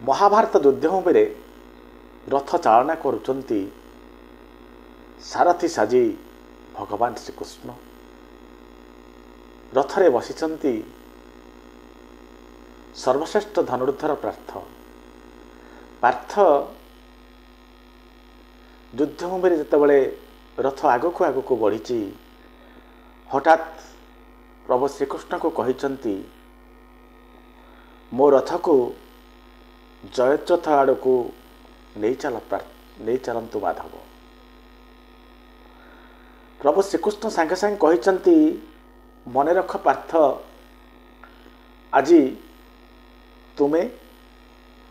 महाभारत युद्धभूमि रथ चालना करुचंती सारथी साजी भगवान श्रीकृष्ण रथरे बसिचंती सर्वश्रेष्ठ धनुर्धर पार्थ युद्धभूमि जितेबाला रथ आगक आगक बढ़ी हठात प्रभु श्रीकृष्ण को कहते मो रथ को जयद्रथ आड़ को नहीं चलतु माधव। प्रभु श्रीकृष्ण सांगे सांगे कहते मन रख पार्थ आज तुमे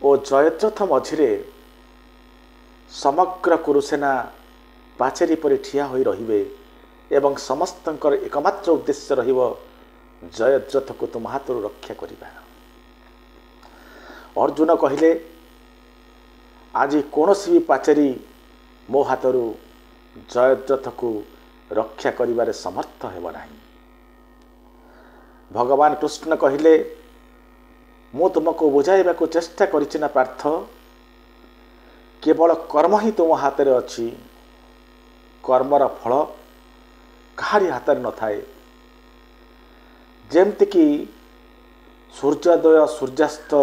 ओ जयद्रथ मझिरे समग्र कुरुसेना पाचेरी पर ठिया होई रहिबे एवं समस्तंकर एकमात्र उद्देश्य रहिबो जयद्रथ को तुम हाथ रक्षा करिबा। अर्जुन कहिले आज कौनसी भी पाचेरी मो हाथर जयद्रथ को रक्षा करिबारे समर्थ हेब नाही। भगवान कृष्ण कहिले मु तुमको बुझाइबा को चेष्टा करिछि ना पार्थ, केवल कर्म ही तुम हाथ में अच्छी, कर्मर फल कहारी हाथ में न थाए। जेमती कि सूर्योदय सूर्यास्त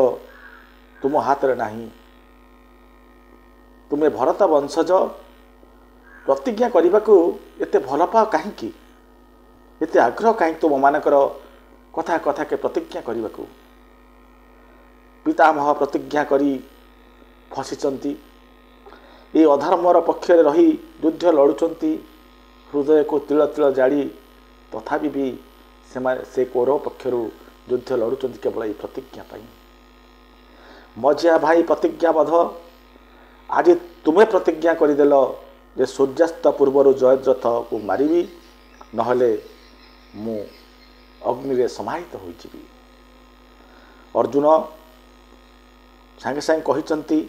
तुम हाथ में नहीं। तुम्हें भरत वंशज प्रतिज्ञा करने को एते भल पाओ कहीं, एते आग्रह कहीं तुम मानकर कथा कथा के प्रतिज्ञा करने को। पितामह प्रतिज्ञा करी फसिचंती, ये अधर्मर पक्षरे रही युद्ध लड़ुचंती, हृदय को तिल तिल जाड़ी तथापि भी से कौरव पक्षरु युद्ध लड़ुचंती केवल ये प्रतिज्ञा पाई। मझिया भाई प्रतिज्ञाबद्ध, आज तुम्हें प्रतिज्ञा करदेल जे सूर्यास्त पूर्वर जयद्रथ को मारिबी, नहले मु अग्नि समाहित होइजिबी। अर्जुन सांगे सांगे कहिचंती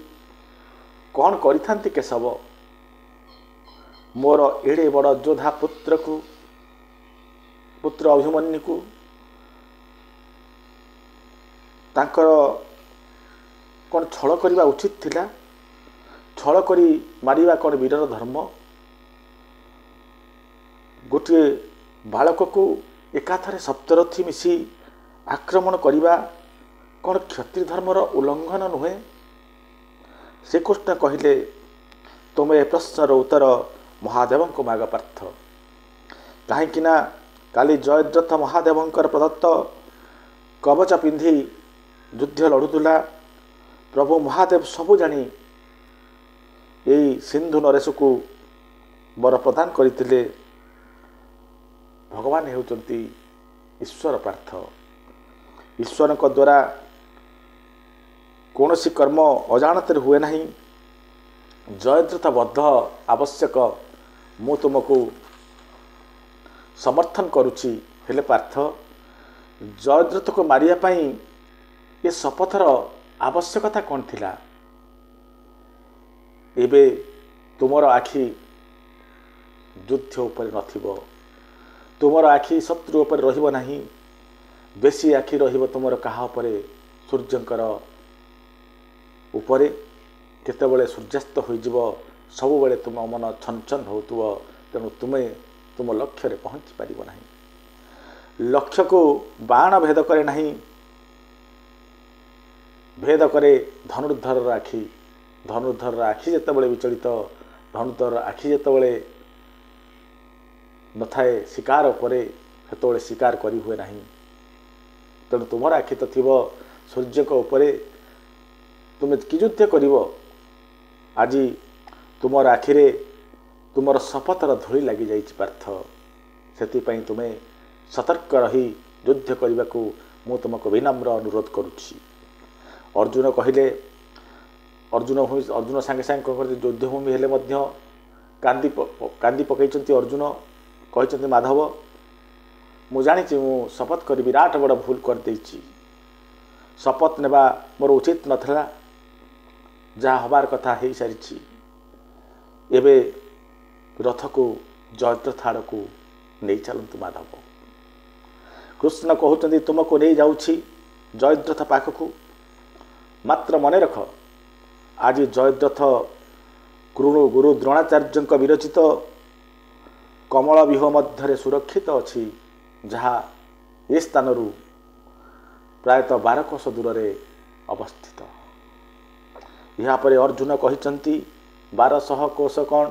कौन करिथांती केशव, मोर एड़े बड़ योद्धा पुत्र अभिमन्यु को तांकर कौन छल करवा उचित थिला, छल करी मारिबा कौन वीरर धर्म। गोटे बालक को एकाथरे सप्तरथी मिसी आक्रमण करवा कौन क्षत्रिय धर्मर उल्लंघन नुहे। श्रीकृष्ण कहिले तुम्हें प्रश्नर उत्तर महादेव को माग पार्थ, कहीं काली जयद्रथ महादेवंकर प्रदत्त कवच पिंधि युद्ध लड़ुला। प्रभु महादेव सबु जानी यही सिंधु नरेश को वर प्रदान करते। भगवान हेउचंती ईश्वर पार्थ, ईश्वर द्वारा कौन सी कर्म अजाणत हुए नहीं। जयद्रथ बद्ध आवश्यक, मु तुमको समर्थन करुछि, हेले पार्थ जयद्रथ को मारिया पाई ये शपथर आवश्यकता कौन थिला। एबे तुमर आखि युद्ध उपर नथिबो, तुमर आखि शत्रु उपर रहिबो नाही, बेसी आखि रहिबो तुमर कहा उपरे सूर्यंकर उपरे। केतेबेले सूर्यास्त होइजिब सब बेले तुम मन छन छन होतुव, तेणु तुम्हें तुम लक्ष्य रे पहुँची पारिबो नाही। लक्ष्य को बाण भेद करे नहीं, भेद करे धनुर्धर आखि। धनुर्धर आखि जेतेबेले विचलित, धनुर्धर आखि जेतेबेले नथाए शिकार उपरे, सेतेबेले शिकार करी हुए नहीं। तेणु तुमर आखि तो थिबो सूर्य को उपरे, तुम कि युद्ध करिवो। आज तुमर आखिरे तुमर शपथर धूली लगी जाइछि पार्थ, सेतिपई तुम्हें सतर्क रही युद्ध करने को मु तुमको विनम्र अनुरोध करुछि। अर्जुन कहिले अर्जुन सांगे सांगे कौन करते युद्धभूमि हेले मध्य कांदी पकईचंती। अर्जुन कहते माधव मु जानी मु शपथ कर विराट बड़ भूल कर देछि, शपथ नेबा मोर उचित नथला, जहाँ हबार कथा हो सारी। एबे रथ को जयद्रथ आड़ को नहीं चलतु माधव। कृष्ण कहते तुमको नहीं जाऊँगी जयद्रथ पाखक, ମାତ୍ର ମନେ ରଖ, ଆଜି ଜୟଦ୍ରଥ ଗୁରୁ ଦ୍ରୋଣାଚାର୍ଯ୍ୟଙ୍କ ବିରଚିତ କମଳ ବ୍ୟୁହ ମଧ୍ୟରେ ସୁରକ୍ଷିତ ଅଛି, ଯାହା ଏ ସ୍ଥାନରୁ ପ୍ରାୟତଃ 12 କୋଶ ଦୂରରେ ଅବସ୍ଥିତ। ଏହାପରେ ଅର୍ଜୁନ କହିଛନ୍ତି, 1200 କୋଶ କ'ଣ,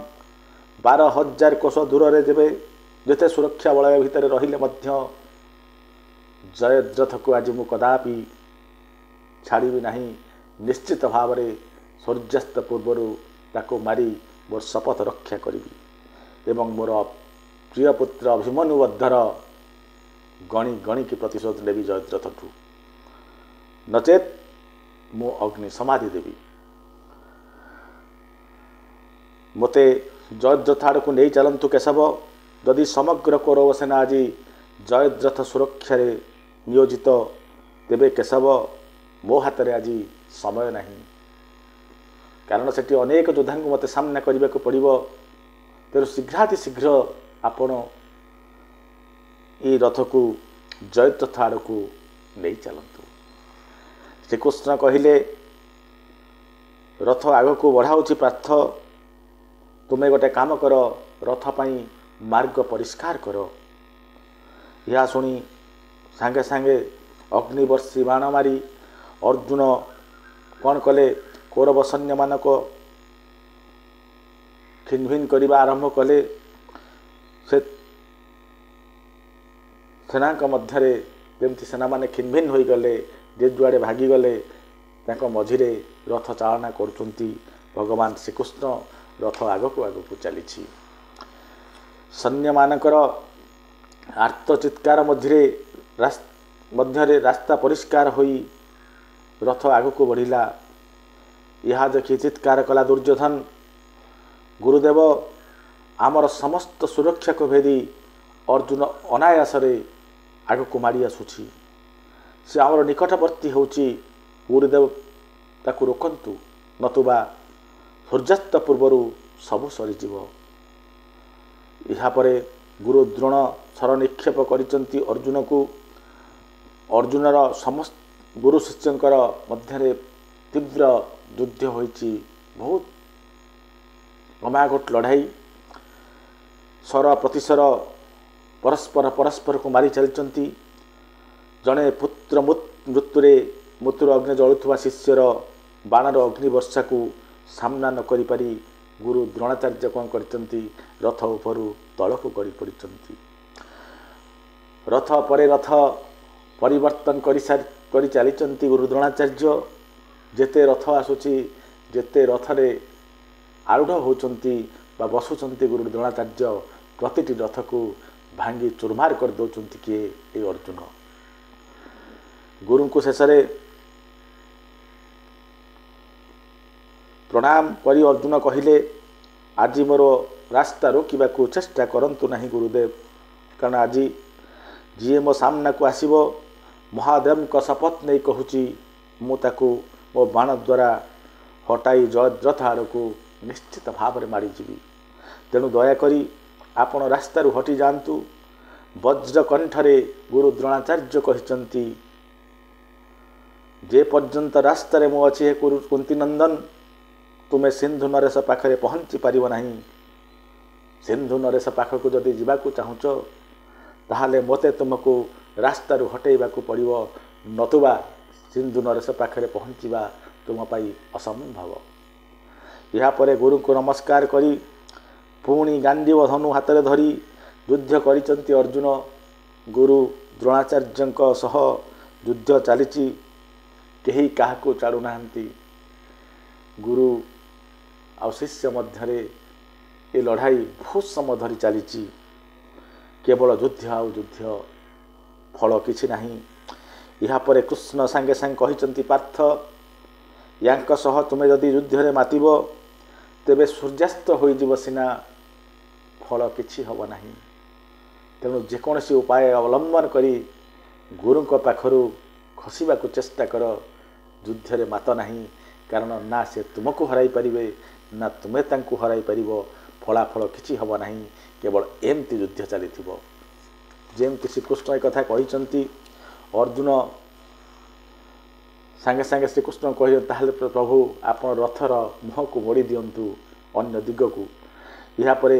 12,000 କୋଶ ଦୂରରେ ଯେତେ ସୁରକ୍ଷା ବଳୟ ଭିତରେ ରହିଲେ ମଧ୍ୟ ଜୟଦ୍ରଥକୁ ଆଜି ମୁଁ କଦାପି ଛାଡ଼ିବି ନାହିଁ। ନିଶ୍ଚିତ ଭାବରେ ସୂର୍ଯ୍ୟାସ୍ତ ପୂର୍ବରୁ ତାକୁ ମାରି ମୋର ଶପଥ ରକ୍ଷା କରିବି ଏବଂ ମୋର ପ୍ରିୟ ପୁତ୍ର ଅଭିମନ୍ୟୁ ବଦ୍ଧର ଗଣିକି ପ୍ରତିଶୋଧ ନେବି ଜୟଦ୍ରଥଠୁ, ନଚେତ୍ ମୁଁ ଅଗ୍ନି ସମାଧି ଦେବି। ମୋତେ ଜୟଦ୍ରଥ ଆଡ଼କୁ ନେଇ ଚାଲନ୍ତୁ କେଶବ। ଯଦି ସମଗ୍ର କୌରବ ସେନା ଆଜି ଜୟଦ୍ରଥ ସୁରକ୍ଷାରେ ନିୟୋଜିତ, ତେବେ କେଶବ ମୋ ହାତରେ ଆଜି ସମୟ ନାହିଁ, କାରଣ ସେଠି ଅନେକ ଯୋଦ୍ଧାଙ୍କୁ ମୋତେ ସାମ୍ନା କରିବାକୁ ପଡ଼ିବ। ତେଣୁ ଶୀଘ୍ରାତିଶୀଘ୍ର ଆପଣ ଏ ରଥକୁ ଜୟଦ୍ରଥ ଆଡ଼କୁ ନେଇ ଚାଲନ୍ତୁ। ଶ୍ରୀକୃଷ୍ଣ କହିଲେ, ରଥ ଆଗକୁ ବଢ଼ାଉଛି ପାର୍ଥ, ତୁମେ ଗୋଟେ କାମ କର, ରଥ ପାଇଁ ମାର୍ଗ ପରିଷ୍କାର କର। ଏହା ଶୁଣି ସାଙ୍ଗେ ସାଙ୍ଗେ ଅଗ୍ନିବର୍ଷୀ ବାଣ ମାରି ଅର୍ଜୁନ କ'ଣ କଲେ, କୌରବ ସୈନ୍ୟମାନଙ୍କ ଖିନଭିନ କରିବା ଆରମ୍ଭ କଲେ। ସେ ସେନାଙ୍କ ମଧ୍ୟରେ ଯେମିତି ସେନାମାନେ ଖିନଭିନ ହୋଇଗଲେ, ଯେ ଯୁଆଡ଼େ ଭାଗିଗଲେ, ତାଙ୍କ ମଝିରେ ରଥ ଚାଳନା କରୁଛନ୍ତି ଭଗବାନ ଶ୍ରୀକୃଷ୍ଣ। ରଥ ଆଗକୁ ଆଗକୁ ଚାଲିଛି। ସୈନ୍ୟମାନଙ୍କର ଆର୍ତ୍ତ ଚିତ୍କାର ମଧ୍ୟରେ ରାସ୍ତା ପରିଷ୍କାର ହୋଇ ରଥ ଆଗକୁ ବଢ଼ିଲା। ଏହା ଦେଖି ଚିତ୍କାର କଲା ଦୁର୍ଯ୍ୟୋଧନ, ଗୁରୁଦେବ, ଆମର ସମସ୍ତ ସୁରକ୍ଷାକୁ ଭେଦି ଅର୍ଜୁନ ଅନାୟାସରେ ଆଗକୁ ମାଡ଼ି ଆସୁଛି। ସେ ଆମର ନିକଟବର୍ତ୍ତୀ ହେଉଛି। ଗୁରୁଦେବ, ତାକୁ ରୋକନ୍ତୁ, ନତୁବା ସୂର୍ଯ୍ୟାସ୍ତ ପୂର୍ବରୁ ସବୁ ସରିଯିବ। ଏହାପରେ ଗୁରୁ ଦ୍ରୋଣ ଶର ନିକ୍ଷେପ କରିଛନ୍ତି ଅର୍ଜୁନକୁ। ଅର୍ଜୁନର ସମସ୍ତ ଗୁରୁ ଶିଷ୍ୟଙ୍କର ମଧ୍ୟରେ ତୀବ୍ର ଯୁଦ୍ଧ ହୋଇଛି। ବହୁତ ଗମାଘୋଟ ଲଢ଼ାଇ, ଶର ପ୍ରତିଶର ପରସ୍ପରକୁ ମାରି ଚାଲିଛନ୍ତି। ଜଣେ ପୁତ୍ର ମୃତ୍ୟୁର ଅଗ୍ନି ଜଳୁଥିବା ଶିଷ୍ୟର ବାଣର ଅଗ୍ନିବର୍ଷାକୁ ସାମ୍ନା ନ କରିପାରି ଗୁରୁ ଦ୍ରୋଣାଚାର୍ଯ୍ୟ କ'ଣ କରିଛନ୍ତି, ରଥ ଉପରୁ ତଳକୁ ଗଡ଼ି ପଡ଼ିଛନ୍ତି। ରଥ ପରେ ରଥ ପରିବର୍ତ୍ତନ କରି ଚାଲିଛନ୍ତି ଗୁରୁ ଦ୍ରୋଣାଚାର୍ଯ୍ୟ। ଯେତେ ରଥ ଆସୁଛି, ଯେତେ ରଥରେ ଆରୂଢ଼ ହେଉଛନ୍ତି ବା ବସୁଛନ୍ତି ଗୁରୁ ଦ୍ରୋଣାଚାର୍ଯ୍ୟ, ପ୍ରତିଟି ରଥକୁ ଭାଙ୍ଗି ଚୁରମାର କରିଦେଉଛନ୍ତି କିଏ, ଏ ଅର୍ଜୁନ। ଗୁରୁଙ୍କୁ ଶେଷରେ ପ୍ରଣାମ କରି ଅର୍ଜୁନ କହିଲେ, ଆଜି ମୋର ରାସ୍ତା ରୋକିବାକୁ ଚେଷ୍ଟା କରନ୍ତୁ ନାହିଁ ଗୁରୁଦେବ, କାରଣ ଆଜି ଯିଏ ମୋ ସାମ୍ନାକୁ ଆସିବ, ମହାଦେବଙ୍କ ଶପଥ ନେଇ କହୁଛି, ମୁଁ ତାକୁ ମୋ ବାଣ ଦ୍ୱାରା ହଟାଇ ଜୟଦ୍ରଥ ଆଡ଼କୁ ନିଶ୍ଚିତ ଭାବରେ ମାଡ଼ିଯିବି। ତେଣୁ ଦୟାକରି ଆପଣ ରାସ୍ତାରୁ ହଟିଯାଆନ୍ତୁ। ବଜ୍ର କଣ୍ଠରେ ଗୁରୁ ଦ୍ରୋଣାଚାର୍ଯ୍ୟ କହିଛନ୍ତି, ଯେ ପର୍ଯ୍ୟନ୍ତ ରାସ୍ତାରେ ମୁଁ ଅଛି ହେ କୁନ୍ତିନନ୍ଦନ, ତୁମେ ସିନ୍ଧୁ ନରେଶ ପାଖରେ ପହଞ୍ଚି ପାରିବ ନାହିଁ। ସିନ୍ଧୁ ନରେଶ ପାଖକୁ ଯଦି ଯିବାକୁ ଚାହୁଁଛ, ତାହେଲେ ମୋତେ ତୁମକୁ ରାସ୍ତାରୁ ହଟାଇବାକୁ ପଡ଼ିବ, ନତୁବା ସିନ୍ଧୁ ନରେଶ ପାଖରେ ପହଞ୍ଚିବା ତୁମ ପାଇଁ ଅସମ୍ଭବ। ଏହାପରେ ଗୁରୁଙ୍କୁ ନମସ୍କାର କରି ପୁଣି ଗାଣ୍ଡୀବ ଧନୁ ହାତରେ ଧରି ଯୁଦ୍ଧ କରିଛନ୍ତି ଅର୍ଜୁନ। ଗୁରୁ ଦ୍ରୋଣାଚାର୍ଯ୍ୟଙ୍କ ସହ ଯୁଦ୍ଧ ଚାଲିଛି, କେହି କାହାକୁ ଛାଡ଼ୁନାହାନ୍ତି। ଗୁରୁ ଆଉ ଶିଷ୍ୟ ମଧ୍ୟରେ ଏ ଲଢ଼ାଇ ବହୁତ ସମୟ ଧରି ଚାଲିଛି। କେବଳ ଯୁଦ୍ଧ ଆଉ ଯୁଦ୍ଧ, ଫଳ କିଛି ନାହିଁ। ଏହାପରେ କୃଷ୍ଣ ସାଙ୍ଗେ ସାଙ୍ଗେ କହିଛନ୍ତି, ପାର୍ଥ, ୟାଙ୍କ ସହ ତୁମେ ଯଦି ଯୁଦ୍ଧରେ ମାତିବ, ତେବେ ସୂର୍ଯ୍ୟାସ୍ତ ହୋଇଯିବ ସିନା, ଫଳ କିଛି ହେବ ନାହିଁ। ତେଣୁ ଯେକୌଣସି ଉପାୟ ଅବଲମ୍ବନ କରି ଗୁରୁଙ୍କ ପାଖରୁ ଖସିବାକୁ ଚେଷ୍ଟା କର, ଯୁଦ୍ଧରେ ମାତ ନାହିଁ। କାରଣ ନା ସେ ତୁମକୁ ହରାଇ ପାରିବେ, ନା ତୁମେ ତାଙ୍କୁ ହରାଇ ପାରିବ। ଫଳାଫଳ କିଛି ହେବ ନାହିଁ, କେବଳ ଏମିତି ଯୁଦ୍ଧ ଚାଲିଥିବ। ଯେମିତି ଶ୍ରୀକୃଷ୍ଣ ଏ କଥା କହିଛନ୍ତି, ଅର୍ଜୁନ ସାଙ୍ଗେ ସାଙ୍ଗେ ଶ୍ରୀକୃଷ୍ଣ କହିଲେ ତାହେଲେ ପ୍ରଭୁ ଆପଣ ରଥର ମୁହଁକୁ ମୋଡ଼ି ଦିଅନ୍ତୁ ଅନ୍ୟ ଦିଗକୁ। ଏହାପରେ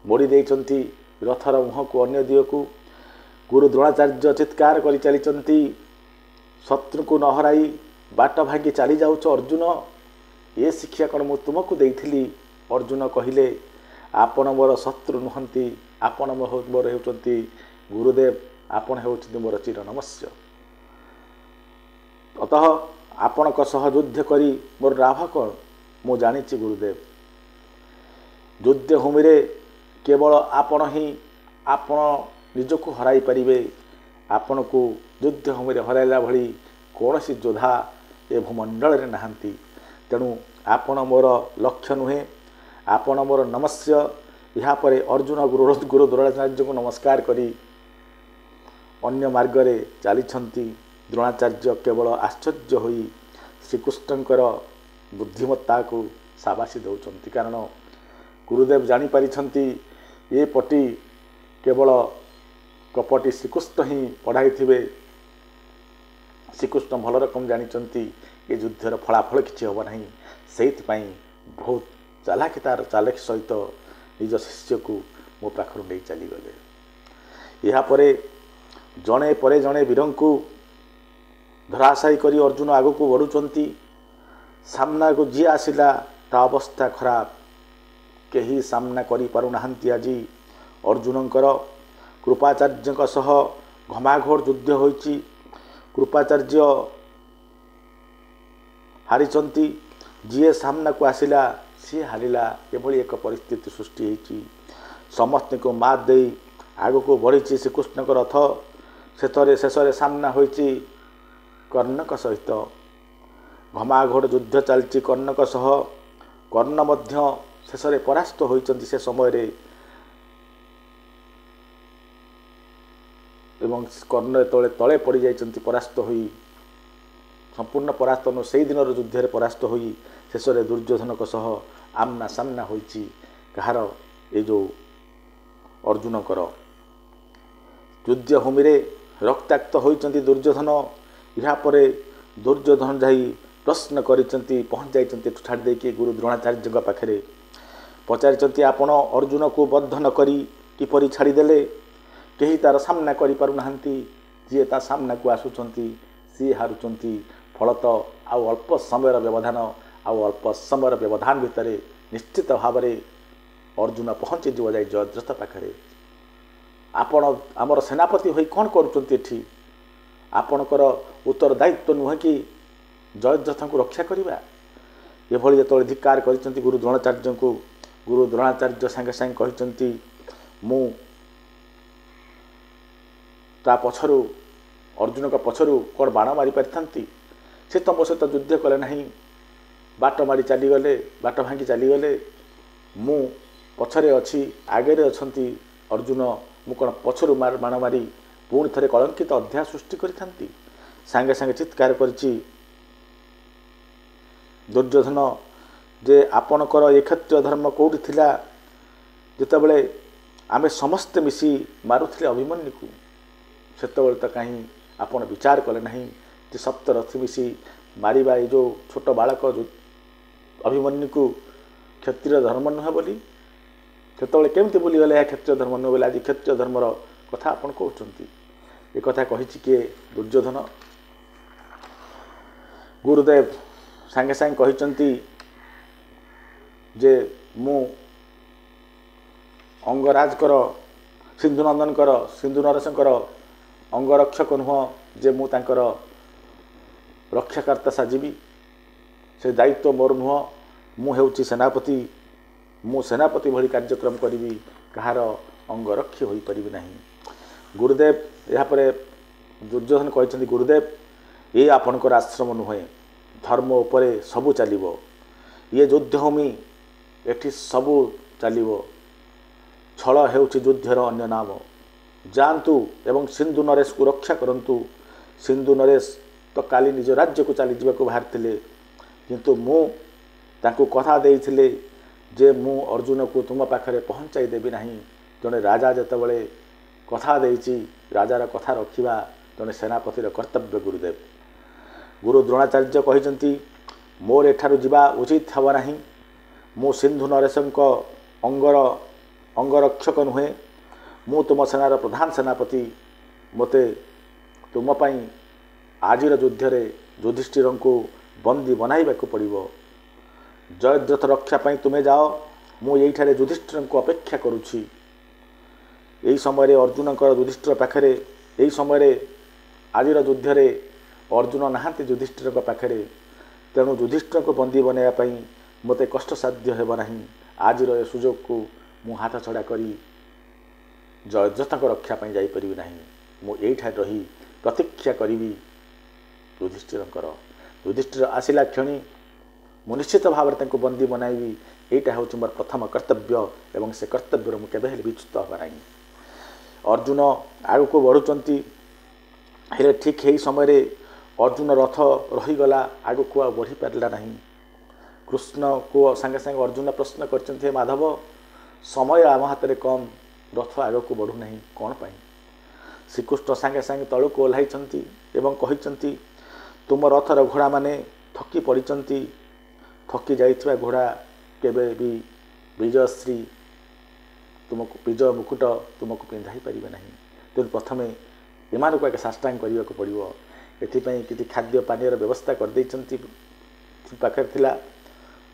ମୋଡ଼ି ଦେଇଛନ୍ତି ରଥର ମୁହଁକୁ ଅନ୍ୟ ଦିଗକୁ। ଗୁରୁ ଦ୍ରୋଣାଚାର୍ଯ୍ୟ ଚିତ୍କାର କରି ଚାଲିଛନ୍ତି, ଶତ୍ରୁକୁ ନ ହରାଇ ବାଟ ଭାଙ୍ଗି ଚାଲି ଯାଉଛ ଅର୍ଜୁନ, ଏ ଶିକ୍ଷା କ'ଣ ମୁଁ ତୁମକୁ ଦେଇଥିଲି? ଅର୍ଜୁନ କହିଲେ ଆପଣ ମୋର ଶତ୍ରୁ ନୁହନ୍ତି, ଆପଣ ମୋର ହେଉଛନ୍ତି ଗୁରୁଦେବ, ଆପଣ ହେଉଛନ୍ତି ମୋର ଚିର ନମସ୍ୟ। ଅତଃ ଆପଣଙ୍କ ସହ ଯୁଦ୍ଧ କରି ମୋର ଲାଭ କ'ଣ? ମୁଁ ଜାଣିଛି ଗୁରୁଦେବ, ଯୁଦ୍ଧ ଭୂମିରେ କେବଳ ଆପଣ ହିଁ ଆପଣ ନିଜକୁ ହରାଇ ପାରିବେ। ଆପଣଙ୍କୁ ଯୁଦ୍ଧ ଭୂମିରେ ହରାଇଲା ଭଳି କୌଣସି ଯୋଦ୍ଧା ଏ ଭୂମଣ୍ଡଳରେ ନାହାନ୍ତି। ତେଣୁ ଆପଣ ମୋର ଲକ୍ଷ୍ୟ ନୁହେଁ, ଆପଣ ମୋର ନମସ୍ୟ। ଏହାପରେ ଅର୍ଜୁନ ଗୁରୁ ଦ୍ରୋଣାଚାର୍ଯ୍ୟଙ୍କୁ ନମସ୍କାର କରି ଅନ୍ୟ ମାର୍ଗରେ ଚାଲିଛନ୍ତି। ଦ୍ରୋଣାଚାର୍ଯ୍ୟ କେବଳ ଆଶ୍ଚର୍ଯ୍ୟ ହୋଇ ଶ୍ରୀକୃଷ୍ଣଙ୍କର ବୁଦ୍ଧିମତ୍ତାକୁ ସାବାସି ଦେଉଛନ୍ତି। କାରଣ ଗୁରୁଦେବ ଜାଣିପାରିଛନ୍ତି ଏ ପଟି କେବଳ କପଟି ଶ୍ରୀକୃଷ୍ଣ ହିଁ ପଢ଼ାଇଥିବେ। ଶ୍ରୀକୃଷ୍ଣ ଭଲ ରକମ ଜାଣିଛନ୍ତି ଏ ଯୁଦ୍ଧର ଫଳାଫଳ କିଛି ହେବ ନାହିଁ। ସେଇଥିପାଇଁ ବହୁତ ଚାଲାକି ସହିତ ନିଜ ଶିଷ୍ୟକୁ ମୋ ପାଖରୁ ନେଇ ଚାଲିଗଲେ। ଏହାପରେ ଜଣେ ପରେ ଜଣେ ବୀରଙ୍କୁ ଧରାଶାୟୀ କରି ଅର୍ଜୁନ ଆଗକୁ ବଢ଼ୁଛନ୍ତି। ସାମ୍ନାକୁ ଯିଏ ଆସିଲା ତା ଅବସ୍ଥା ଖରାପ, କେହି ସାମ୍ନା କରିପାରୁନାହାନ୍ତି। ଆଜି ଅର୍ଜୁନଙ୍କର କୃପାଚାର୍ଯ୍ୟଙ୍କ ସହ ଘମାଘୋଟ ଯୁଦ୍ଧ ହୋଇଛି। କୃପାଚାର୍ଯ୍ୟ ହାରିଛନ୍ତି, ଯିଏ ସାମ୍ନାକୁ ଆସିଲା ସିଏ ହାରିଲା। ଏଭଳି ଏକ ପରିସ୍ଥିତି ସୃଷ୍ଟି ହୋଇଛି। ସମସ୍ତଙ୍କୁ ମାତ ଦେଇ ଆଗକୁ ବଢ଼ିଛି ଶ୍ରୀକୃଷ୍ଣଙ୍କ ରଥ। ଶେଷରେ ସାମ୍ନା ହୋଇଛି କର୍ଣ୍ଣଙ୍କ ସହିତ। ଘମାଘୋଟ ଯୁଦ୍ଧ ଚାଲିଛି କର୍ଣ୍ଣଙ୍କ ସହ। କର୍ଣ୍ଣ ମଧ୍ୟ ଶେଷରେ ପରାସ୍ତ ହୋଇଛନ୍ତି ସେ ସମୟରେ, ଏବଂ କର୍ଣ୍ଣ ଯେତେବେଳେ ତଳେ ପଡ଼ିଯାଇଛନ୍ତି ପରାସ୍ତ ହୋଇ, ସମ୍ପୂର୍ଣ୍ଣ ପରାସ୍ତ ନୁହେଁ, ସେହି ଦିନର ଯୁଦ୍ଧରେ ପରାସ୍ତ ହୋଇ ଶେଷରେ ଦୁର୍ଯ୍ୟୋଧନଙ୍କ ସହ ଆମ୍ନା ସାମ୍ନା ହୋଇଛି। କାହାର? ଏ ଯେଉଁ ଅର୍ଜୁନଙ୍କର। ଯୁଦ୍ଧ ଭୂମିରେ ରକ୍ତାକ୍ତ ହୋଇଛନ୍ତି ଦୁର୍ଯ୍ୟୋଧନ। ଏହାପରେ ଦୁର୍ଯ୍ୟୋଧନ ଯାଇ ପ୍ରଶ୍ନ କରିଛନ୍ତି, ପହଞ୍ଚାଇଛନ୍ତି ଛାଡ଼ି ଦେଇକି ଗୁରୁ ଦ୍ରୋଣାଚାର୍ଯ୍ୟଙ୍କ ପାଖରେ। ପଚାରିଛନ୍ତି ଆପଣ ଅର୍ଜୁନକୁ ବଦ୍ଧ ନ କରି କିପରି ଛାଡ଼ିଦେଲେ? କେହି ତା'ର ସାମ୍ନା କରିପାରୁନାହାନ୍ତି। ଯିଏ ତା ସାମ୍ନାକୁ ଆସୁଛନ୍ତି ସିଏ ହାରୁଛନ୍ତି। ଫଳତଃ ଆଉ ଅଳ୍ପ ସମୟର ବ୍ୟବଧାନ ଭିତରେ ନିଶ୍ଚିତ ଭାବରେ ଅର୍ଜୁନ ପହଞ୍ଚିଯିବ ଯାଇ ଜୟଦ୍ରଥ ପାଖରେ। ଆପଣ ଆମର ସେନାପତି ହୋଇ କ'ଣ କରୁଛନ୍ତି ଏଠି? ଆପଣଙ୍କର ଉତ୍ତରଦାୟିତ୍ୱ ନୁହେଁ କି ଜୟଦ୍ରଥଙ୍କୁ ରକ୍ଷା କରିବା? ଏଭଳି ଯେତେବେଳେ ଧିକ୍କାର କରିଛନ୍ତି ଗୁରୁ ଦ୍ରୋଣାଚାର୍ଯ୍ୟଙ୍କୁ, ଗୁରୁ ଦ୍ରୋଣାଚାର୍ଯ୍ୟ ସାଙ୍ଗେ ସାଙ୍ଗେ କହିଛନ୍ତି ମୁଁ ତା ପଛରୁ ଅର୍ଜୁନଙ୍କ ପଛରୁ କ'ଣ ବାଣ ମାରି ପାରିଥାନ୍ତି? ସେ ତ ମୋ ସହିତ ଯୁଦ୍ଧ କଲେ ନାହିଁ, ବାଟ ମାଡ଼ି ଚାଲିଗଲେ, ବାଟ ଭାଙ୍ଗି ଚାଲିଗଲେ। ମୁଁ ପଛରେ ଅଛି, ଆଗରେ ଅଛନ୍ତି ଅର୍ଜୁନ। ମୁଁ କ'ଣ ପଛରୁ ବାଣ ମାରି ପୁଣି ଥରେ କଳଙ୍କିତ ଅଧ୍ୟାୟ ସୃଷ୍ଟି କରିଥାନ୍ତି? ସାଙ୍ଗେ ସାଙ୍ଗେ ଚିତ୍କାର କରିଛି ଦୁର୍ଯ୍ୟୋଧନ ଯେ ଆପଣଙ୍କର ଏ କ୍ଷତ୍ରିୟ ଧର୍ମ କେଉଁଠି ଥିଲା ଯେତେବେଳେ ଆମେ ସମସ୍ତେ ମିଶି ମାରୁଥିଲେ ଅଭିମନ୍ୟୁକୁ? ସେତେବେଳେ ତ କାହିଁ ଆପଣ ବିଚାର କଲେ ନାହିଁ ଯେ ସପ୍ତରଥୀ ମିଶି ମାରିବା ଏ ଯେଉଁ ଛୋଟ ବାଳକ ଅଭିମନ୍ୟୁକୁ କ୍ଷତ୍ରିୟ ଧର୍ମ ନୁହେଁ ବୋଲି? ସେତେବେଳେ କେମିତି ଭୁଲିଗଲେ ଏହା କ୍ଷତ୍ରିୟ ଧର୍ମ ନୁହେଁ ବୋଲି? ଆଜି କ୍ଷତ୍ରିୟ ଧର୍ମର କଥା ଆପଣ କହୁଛନ୍ତି। ଏ କଥା କହିଛି କିଏ? ଦୁର୍ଯ୍ୟୋଧନ। ଗୁରୁଦେବ ସାଙ୍ଗେ ସାଙ୍ଗେ କହିଛନ୍ତି ଯେ ମୁଁ ଅଙ୍ଗରାଜଙ୍କର, ସିନ୍ଧୁନନ୍ଦନଙ୍କର, ସିନ୍ଧୁ ନରେଶଙ୍କର ଅଙ୍ଗରକ୍ଷକ ନୁହଁ ଯେ ମୁଁ ତାଙ୍କର ରକ୍ଷାକର୍ତ୍ତା ସାଜିବି। ସେ ଦାୟିତ୍ୱ ମୋର ନୁହଁ। ମୁଁ ହେଉଛି ସେନାପତି। ମୁଁ ସେନାପତି ଭଳି କାର୍ଯ୍ୟକ୍ରମ କରିବି, କାହାର ଅଙ୍ଗରକ୍ଷୀ ହୋଇପାରିବି ନାହିଁ। ଗୁରୁଦେବ ଏହାପରେ ଦୁର୍ଯ୍ୟୋଧନ କହିଛନ୍ତି ଗୁରୁଦେବ ଏ ଆପଣଙ୍କର ଆଶ୍ରମ ନୁହେଁ, ଧର୍ମ ଉପରେ ସବୁ ଚାଲିବ। ଇଏ ଯୁଦ୍ଧଭୂମି, ଏଠି ସବୁ ଚାଲିବ। ଛଳ ହେଉଛି ଯୁଦ୍ଧର ଅନ୍ୟ ନାମ। ଯାଆନ୍ତୁ ଏବଂ ସିନ୍ଧୁ ନରେଶକୁ ରକ୍ଷା କରନ୍ତୁ। ସିନ୍ଧୁ ନରେଶ ତ କାଲି ନିଜ ରାଜ୍ୟକୁ ଚାଲିଯିବାକୁ ବାହାରିଥିଲେ, କିନ୍ତୁ ମୁଁ ତାଙ୍କୁ କଥା ଦେଇଥିଲି ଯେ ମୁଁ ଅର୍ଜୁନକୁ ତୁମ ପାଖରେ ପହଞ୍ଚାଇ ଦେବି ନାହିଁ। ଜଣେ ରାଜା ଯେତେବେଳେ କଥା ଦେଇଛି, ରାଜାର କଥା ରଖିବା ଜଣେ ସେନାପତିର କର୍ତ୍ତବ୍ୟ। ଗୁରୁଦେବ गुरु द्रोणाचार्य कहते मोर एठारु जीवा उचित हेब नाही, मु सिंधु नरेशंक अंगरक्षक नुहे, मु तुम सेनार प्रधान सेनापति, मते तुम पई आजिर युद्धरे युधिष्ठिर को बंदी बनाइबा को पड़िबो। जयद्रथ रक्षा पाई तुमे जाओ, मु एइठारे युधिष्ठिर को अपेक्षा करुछि। एई समय अर्जुन युधिष्ठिर पाखरे, एई समय आजिर युद्धरे अर्जुन नाहांती युधिष्ठिर पाखरे, तेणु युधिष्ठिर को बंदी बनाइबा पाई मते कष्ट साध्य हेब नाही। आजिर ए सुजोग को मु हाथ छड़ा करी जयद्रथ को रक्षा पाई जाई परिबि नाही। मु एइठारे रही प्रतीक्षा करिवि युधिष्ठिर। युधिष्ठिर आसिला क्षणी मु निश्चित भाव में बंदी बनाइबी। एटा हूँ मोर प्रथम कर्तव्य एवं से कर्तव्य मुझे केबे विच्युत हवा नहीं। अर्जुन आग को बढ़ुंट, हेले ठीक यही समय अर्जुन रथ रहीगला, आग को बढ़ी पारा ना। कृष्ण को सांगे सांगे अर्जुन प्रश्न कर माधव, समय आम हाथ में कम, रथ आग को बढ़ू ना कौन पाई? श्रीकृष्ण सांगे सांगे तलू को ओह्लाई कहते तुम रथर घोड़ा माने थकी पड़ी, थकी जाइथिबा घोड़ा केबे भी विजयश्री तुमको विजय मुकुट तुमको पिंधाई पारिबे नहीं। तेणु प्रथमे एमानकु आगे साष्टांग करने को पड़ो। एथिपाई किछि खाद्य पानीर व्यवस्था कर देइचंती, पाखर थिला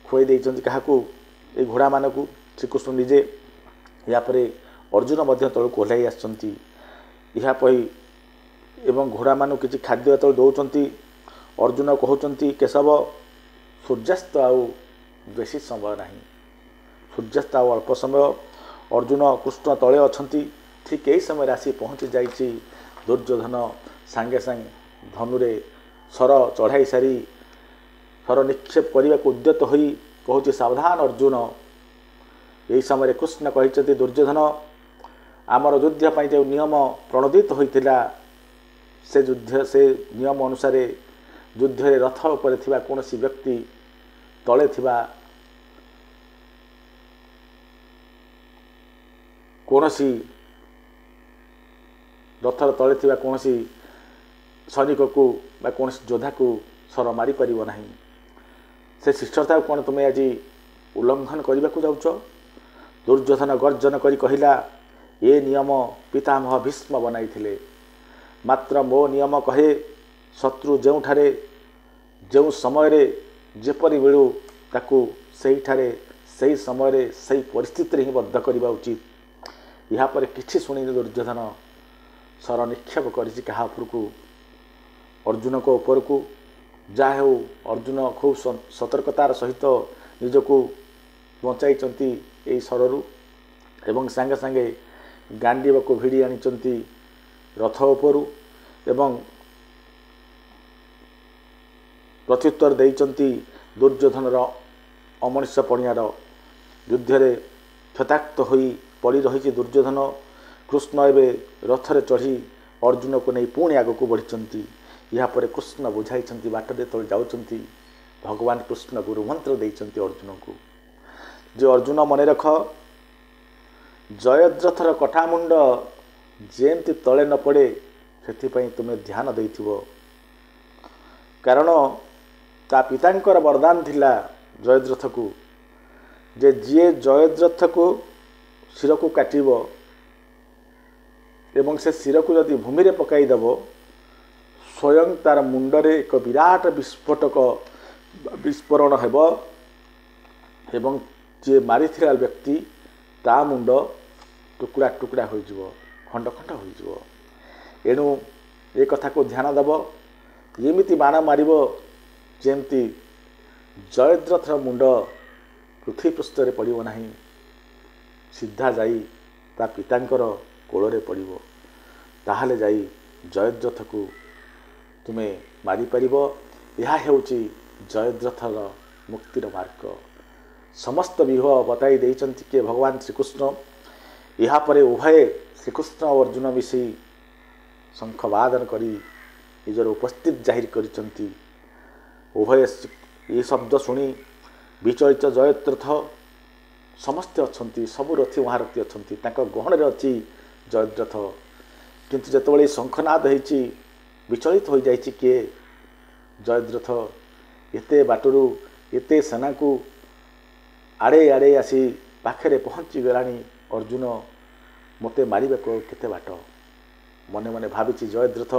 खुआई देइचंती काहाकू ए घोड़ा मानकू। श्रीकृष्ण निजे या परे अर्जुन मध्य तलू ओह्लाई आछंती। या पई एवं घोड़ा मानु किछि खाद्य तल दौचंती। अर्जुन कहउचंती केशव सूर्यास्त आउ बेसी समय नहीं, सूर्यास्त आउ अल्प समय। अर्जुन कृष्ण तले अछंती। ठीक यही समय आसी पहुँची जाइछि दुर्योधन सांगे सांग धनुरे सर चढ़ाई सारी सर निक्षेप करने को उद्यत होई कहूँ सावधान अर्जुन। यही समय कृष्ण कहते दुर्योधन आमर युद्ध पाई जो नियम प्रणोदित होइतिला से युद्ध से नियम अनुसार युद्ध रथ उपर थिबा कोनोसी व्यक्ति तले थिबा कोनोसी रथर तले थिबा कोनोसी सैनिक को बा कोनोसी योद्धा को सर मारी परिबो नाही। से शिष्टता कोन तुमे आज उल्लंघन करने को जाउछ? दुर्योधन गर्जन करी कहिला ये नियम पितामह भीष्म बनाइथिले, मात्र मो नियम कहे शत्रु जोठारे जो समय जेपरी मिलू ताकू सेठारे सही समय सही परिस्थिति ही बद्ध करवा उचित। यहाँ पर किछि शुणी दुर्योधन सर निक्षेप करिछि कहा उपरकू अर्जुन को ऊपर को। जहा हो अर्जुन खूब सतर्कतार सहित निजको बचाई यही सररू एवं सांगे सांगे गांडीव को भिड़ी आनिचंती रथ उपरू एवं प्रत्युत्तर देइचंती दुर्योधनर अमनिष पणियार युद्धरे क्षताक्त होई पड़ी रही दुर्योधन। कृष्ण एवं रथरे चढ़ी अर्जुन को नहीं पुणी आग को बढ़ी। यहाँ पर कृष्ण बुझाई बाटरे तले जाउचंती भगवान कृष्ण गुरु मंत्र देइचंती अर्जुन को जे अर्जुन मन रख जयद्रथर कटामुंड जेमती तले न पड़े से तुम्हें ध्यान देइथिबो। कारण ता पितांकर वरदान थिला जयद्रथ को जे जी जयद्रथ को शिर को काटिबो एवं से शिर को यदि भूमि रे पकाई देबो स्वयं तार मुंडरे एक विराट विस्फोटक विस्फोरण हेबो एवं जे मारिथिला व्यक्ति ता मुंड टुकड़ा टुकड़ा हो जिवो, खंड खंड हो जिवो। एणु ए कथा को ध्यान देव। एमिति बाण मारिबो जेमती जयद्रथर मुंड पृथ्वी पृष्ठ पड़ो ना, सीधा जाई ता पितांकर कोଳରେ पड़ो, ताहले जाई जयद्रथ को तुमे मारी परिबो। यह हेउची जयद्रथर मुक्तिर मार्ग। समस्त व्यूह बताई देइचंती के भगवान श्रीकृष्ण। यहाँ पर उभय श्रीकृष्ण और अर्जुन मिसी शंखवादन करी निजर उपस्थित जाहिर करिचंती। उभय ये शब्द शुणी विचलित जयद्रथ समस्ते अच्छी सबु रथी महारथी अच्छा गहन अच्छी जयद्रथ। किंतु जितेबाला शंखनाद होती विचलित हो जाए किए जयद्रथ एते बाटरू एते सेना को आड़े आड़े आसी पाखे पहुँची गलानी अर्जुन मते मारे केते बाट मने मने भावी जयद्रथ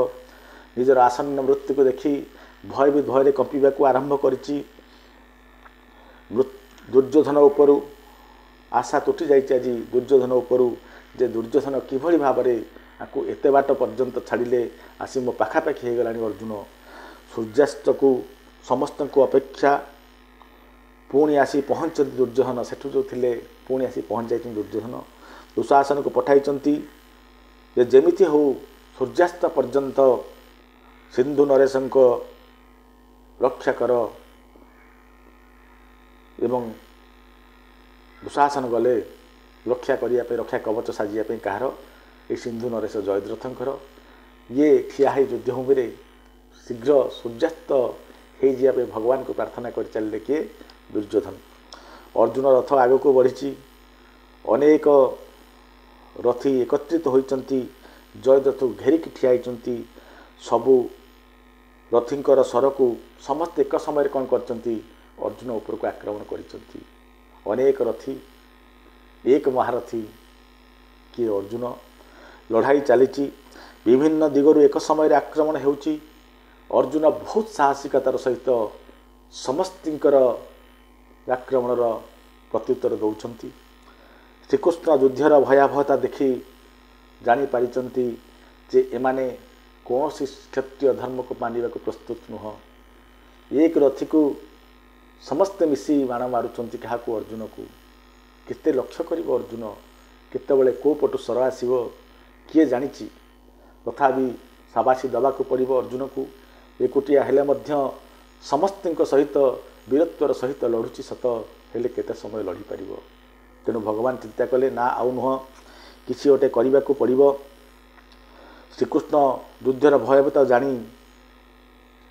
निजर आसन्न मृत्यु को देखी भयभीत भय कंपा को आरंभ करिछि। दुर्योधन उपरू आशा तुटी जाइछि आज दुर्योधन उपरू जे दुर्योधन किभली भाव में आपको एते बाट पर्यंत छाड़िले आसी मो पाखापाखि हो गलानी अर्जुन सूर्यास्त को समस्त को अपेक्षा पुणी आसी पहुँचती दुर्योधन सेठू जो थिले पुणी आसी पहुँच जाइछन दुर्योधन दुशासन को पठाई जे जेमिति हो सूर्यास्त पर्यंत सिंधु नरेश रक्षा कर एवं दुशासन गले रक्षा करने रक्षा कवच साजिया कहार ये सिंधु नरेश जयद्रथंकर ये ठिया है युद्धभूमि में शीघ्र सूर्यास्त हो जाए भगवान को प्रार्थना कर चलिए किए दुर्योधन। अर्जुन रथ आग को बढ़ी अनेक रथी एकत्रित होती जयद्रथ को घेरिकी ठिया होती सबू रथींकर स्वर को समस्त एक समय कौन कर अर्जुन उपर को आक्रमण करती अनेक रथी एक महारथी किए अर्जुन लड़ाई चली विभिन्न दिगरु एक समय आक्रमण होउची अर्जुन बहुत साहसिकतार सहित समस्तिंकर आक्रमणर प्रत्युत्तर दौरान श्रीकृष्ण युद्धर भयावहता देखि जानी पारिचंती जे एमाने कौन सी क्षत्रिय धर्म को मानिबा को प्रस्तुत नुह एक रथी को समस्ते मिसी बाण मारुंट क्या अर्जुन को केते लक्ष्य कर अर्जुन केतबले को पटु सर आसो किए जानी तथापि साबासी दबाक पड़ो अर्जुन को एकुटिया हेले मध्य समस्त सहित वीरत्वर सहित लड़ुची सत हेले केते समय लड़ी पार तेणु भगवान चिंता कले ना आउ नुह किसी गोटे करने को पड़ो श्रीकृष्ण युद्धर भयभीत जानी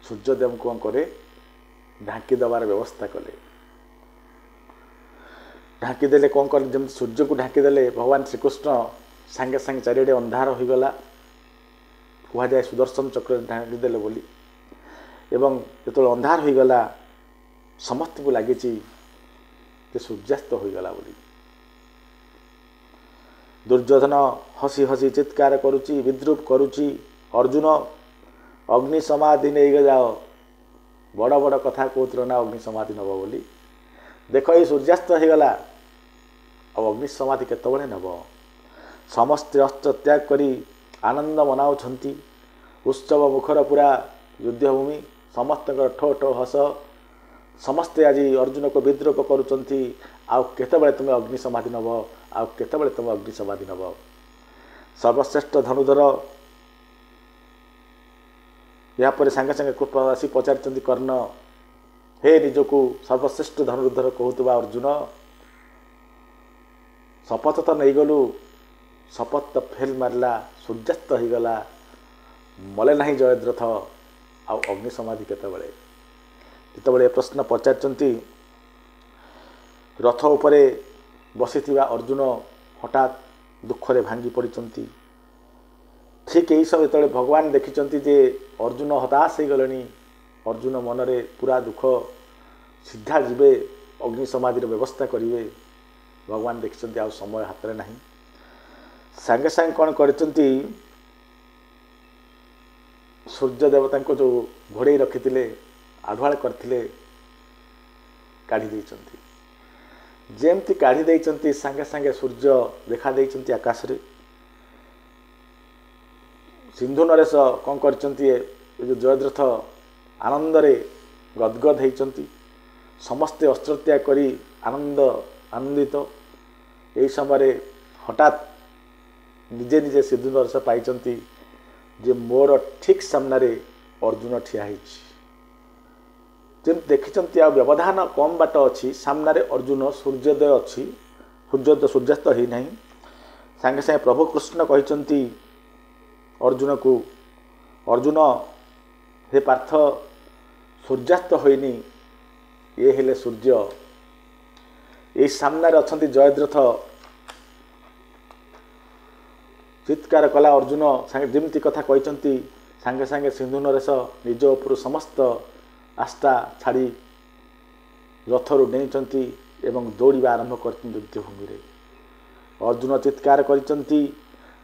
सूर्यदेव कौन करे ढांकी देवार व्यवस्था कले ढांकी देले कौन कले जब सूर्य को ढांकी देले भगवान श्रीकृष्ण सांगे सांगे चारिड़े अंधार हो गला कह जाए सुदर्शन चक्र ढांकी देले बोली एवं जो अंधार हो गला समस्त को लगी सूर्यास्त हो गला बोली दुर्योधन हसी हसी चित्कार करुची विद्रूप करुची अर्जुन अग्नि समाधि नहीं जाओ बड़ बड़ कथा कहते ना अग्नि समाधि नब बोली देख ये सूर्यास्त हो गला अब अग्नि समाधि केतबले नब समस्ते अस्त्र त्याग करी आनंद मनाउछंती उत्सव मुखर पूरा युद्धभूमि समस्त ठो ठो हस समस्ते आज अर्जुन को विद्रोप करुचंती आउ केतबले तुम अग्नि समाधि नब आउ केतबले तुम अग्नि समाधि नब सर्वश्रेष्ठ धनुधर या पर सांगे सांगे कृपा आसी पचार कर्ण हे निजको सर्वश्रेष्ठ धनुर्धर कहूबा अर्जुन शपथ तो नहीं गलु शपथ तो फेल मारला सूर्यास्त हो गला मले नहीं जयद्रथ आउ अग्नि समाधि केतबले जितेबाला प्रश्न पचार रथ उपरे बसी अर्जुन हठात दुखरे भांगी पड़ती ठीक यही सब जो भगवान देखी जे अर्जुन हताश हो गले अर्जुन मनरे पूरा दुख सीधा जीवे अग्नि समाधि व्यवस्था करेंगे भगवान देखते आ समय हाथ में नहीं सांगे सांगे कौन करती सूर्य देवता को जो घोड़े रखी आढ़ुआ करते काढ़ी देइचंती जेमती काढ़ी देइचंती सांगे सांगे सूर्य देखा देइचंती आकाश रे सिंधु नरेश कौन करचंती जो जयद्रथ आनंद रे गदगद होइचंती समस्ते अस्त्र त्याग करी आनंदित यही समय हठात निजे निजे सिंधु नरेश पाइचंती जे मोर ठीक सामने अर्जुन ठिया होइछि जब देखी आ व्यवधान कम बाट अच्छी सामने अर्जुन सूर्योदय अच्छी सूर्योदय सूर्यास्त ही नहीं सांगे सांगे प्रभु कृष्ण कहते अर्जुन को अर्जुन हे पार्थ सूर्यास्त होइनी ये हेले सूर्य ये सामने अच्छा जयद्रथ चित्कार कला अर्जुन सांगे जमती कथा कहते सांगे सांगे सिंधु नरेश निज उपर समस्त आस्था छाड़ी रथरू डेइंचंती एवं दौड़िबा आरंभ करते युद्धभूमि रे। अर्जुन चित्कार करिसंती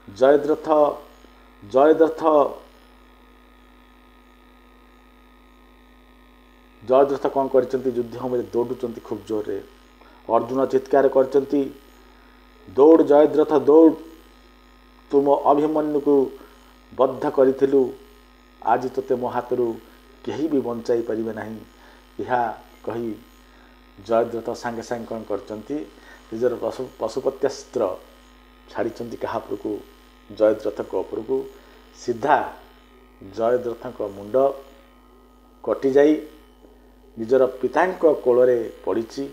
जयद्रथ जयद्रथ जयद्रथ कौन करिसंती युद्धभूमि रे दौड़ुचंती खूब जोर रे। अर्जुन चित्कार करिसंती दौड़ जयद्रथ दौड़, तुम अभिमन्यु को बद्ध करिथिलु, आज तोते मो हाथरू केही भी बंचाई परिबे नाही। यह कही जयद्रथ सांगे सांगे कौन करचंती निजर पशुपत्यास्त्र छाड़िचंती कहा उपरकू जयद्रथ को उपरकू। सीधा जयद्रथ को मुंड कटि जाई निजर पितांक कोଳରେ पड़िछि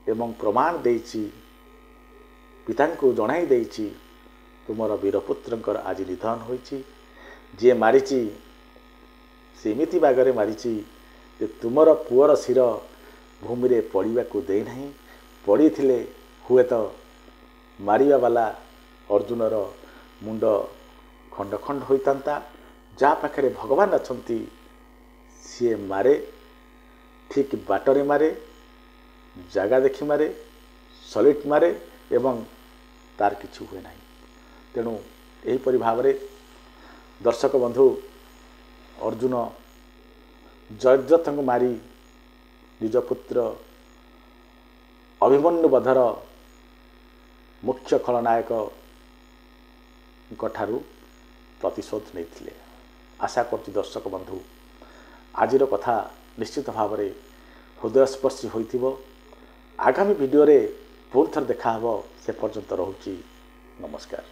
एवं प्रमाण देइछि, पितांको जणाई देइछि तुमर वीरपुत्रंकर आज निधन होइछि। जे मारिछि सेमिति बागरे मारिछि जे तुमर पुअर शिर भूमि रे पड़िबा को दे नाही। पड़ी थिले हुए तो मारिबा वाला अर्जुनर मुंड खंड खंड होइतांता। जा पाखरे भगवान अछंती सी मारे, ठीक बाटरे मारे, जगह देखि मारे, सलिट मारे एवं तार किछु हुए नाही। तेणु एहीपरि भावरे दर्शक बंधु अर्जुन जयद्रथ को मारी निज पुत्र अभिमन्यु बधर मुख्य खलनायक ठारू प्रतिशोध नहीं। आशा करछि दर्शक बंधु आजिर कथा निश्चित भाव में हृदयस्पर्शी होइथिबो। आगामी वीडियो रे पुनः थर देखा हबो। से पर्यंत रहुछि नमस्कार।